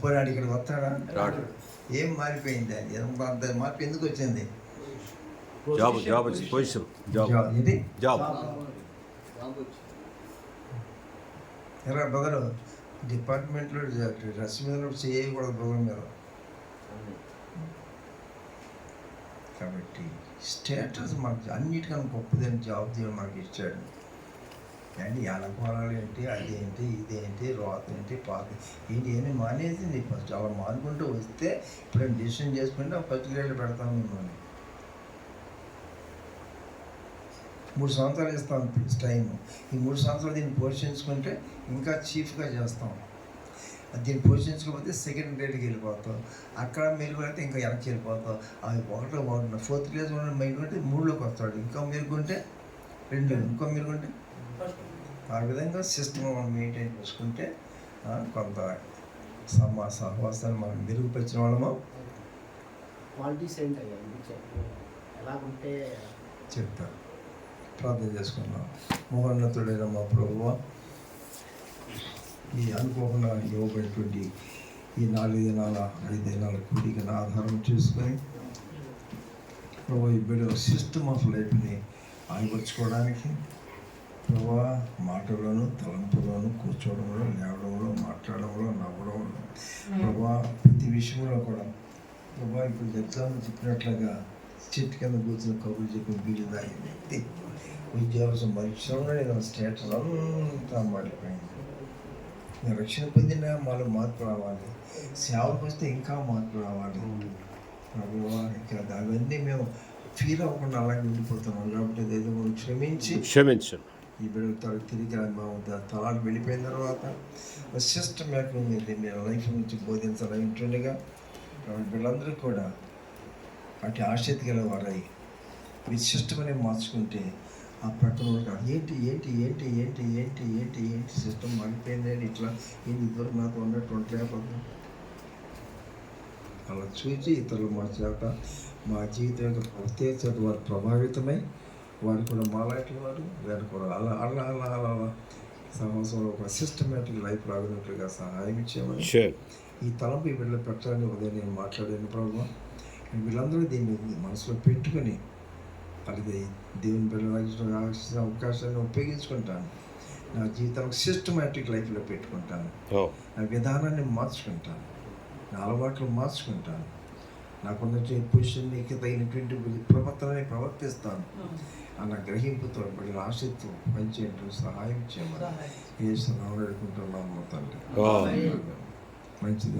పోరాడు ఇక్కడికి వస్తాడా? రాడు. ఏం మారిపోయింది? అంత మార్పు ఎందుకు వచ్చింది? జాబ్ వచ్చింది, పొజిషన్ ఇది జాబ్. ఎలా బగరు డిపార్ట్మెంట్లో డ్రెస్ మీద చేయకూడదు బగర్ మీద. కాబట్టి స్టేటస్ మనకి అన్నిటికన్నా గొప్పదని జాబ్ దేవుడు మనకి ఇచ్చాడు. అండి ఎలకోరాలు ఏంటి, అదేంటి, ఇదేంటి, రోత ఏంటి, పాత ఏంటి ఏమి మానేసి నీ ఫస్ట్ అలా మానుకుంటూ వస్తే ఇప్పుడు డిసిషన్ చేసుకుంటే ఆ ఫస్ట్ గ్రేడ్లో పెడతాను మిమ్మల్ని. 3 సంవత్సరాలు ఇస్తాం టైం. ఈ 3 సంవత్సరాలు దీన్ని పోషించుకుంటే ఇంకా చీఫ్గా చేస్తాం. దీన్ని పోషించుకోకపోతే సెకండ్ గ్రేడ్కి వెళ్ళిపోతాం. అక్కడ మెరుగుకుంటే ఇంకా వెనక్కి వెళ్ళిపోతాం. అవి ఒకటో 4th క్లాస్ మెరుగుకుంటే 3లోకి వస్తాడు. ఇంకా మెరుగుకుంటే 2, ఇంకో మెరుగుకుంటే. ఆ విధంగా సిస్టమ్ మనం మెయింటైన్ చేసుకుంటే కొంత సహవాసాన్ని మనం మెరుగుపరిచిన వాళ్ళము చెప్తారు. ప్రార్థన చేసుకున్నాం. మహోన్నతుడైన మా ప్రభువా, ఈ అనుకోకుండా ఇవ్వబడినటువంటి ఈ 4 దినాల 5 దినాల కూడికను ఆధారం చేసుకొని ప్రభు ఈ బిడ్డ సిస్టమ్ ఆఫ్ లైఫ్ని ఆగిపరుచుకోవడానికి ప్రభా మాటలను, తలంపులను, కూర్చోవడంలో, లేవడంలో, మాట్లాడడంలో, నవ్వడంలో ప్రభా ప్రతి విషయంలో కూడా ప్రభా ఇప్పుడు ఎగ్జామ్ చెప్పినట్లుగా చెట్టు కింద కూర్చుని కబుర్లు చెప్పి బీడి తాగిన వ్యక్తి ఉద్యోగం పరీక్షలో నేను స్టేటస్ అంతా మారిపోయింది. నేను రక్షణ పొందిన మాలో మార్పు రావాలి, సేవకు వస్తే ఇంకా మార్పు రావాలి ప్రభువా. ఇంకా అవన్నీ మేము ఫీల్ అవ్వకుండా అలాగే ఉండిపోతున్నాం. కాబట్టి ఏదో క్షమించండి. ఈ బిడ్డలతో తిరిగి తలాలు వెళ్ళిపోయిన తర్వాత సిస్టమేటిక్ మీరు లైఫ్ నుంచి బోధించాలని ఉంటుండగా వీళ్ళందరూ కూడా అటు ఆసక్తి గల వారై మీరు సిస్టమ్ అనేది మార్చుకుంటే ఆ ప్రక్కన ఏంటి ఏంటి ఏంటి ఏంటి ఏంటి ఏంటి ఏంటి సిస్టమ్ మారిపోయింది అని ఇట్లా ఏంటి ఇద్దరు నాతో ఉన్నట్టు ఉండలేకపోతున్నాం. అలా చూసి ఇతరులు మార్చాక మా జీవితం యొక్క ప్రత్యేక వారు ప్రభావితమై వారు కూడా మాలాంటి వారు వారు కూడా అలా అలా అలా అలా అలా సమాజంలో ఒక సిస్టమేటిక్ లైఫ్ రాగినట్లుగా సహాయం ఇచ్చేమని ఈ తలంపు ఈ వీళ్ళలో పెట్టాలని ఉదయం నేను మాట్లాడాను ప్రభావ. వీళ్ళందరూ దీన్ని మనసులో పెట్టుకుని అలాగే దేవుని బిడ్డల అవకాశాన్ని ఉపయోగించుకుంటాను. నా జీవితానికి సిస్టమేటిక్ లైఫ్లో పెట్టుకుంటాను. నా విధానాన్ని మార్చుకుంటాను, నా అలవాట్లు మార్చుకుంటాను, నాకున్న పొజిషన్కి తగినటువంటి ప్రవర్తనని ప్రవర్తిస్తాను అన్న గ్రహింపుతో బిడ్డల ఆశతో పనిచేయటం సహాయం చేయమని ఏ సలహా అడుగుకుంటున్నాము తండ్రి. మంచిది.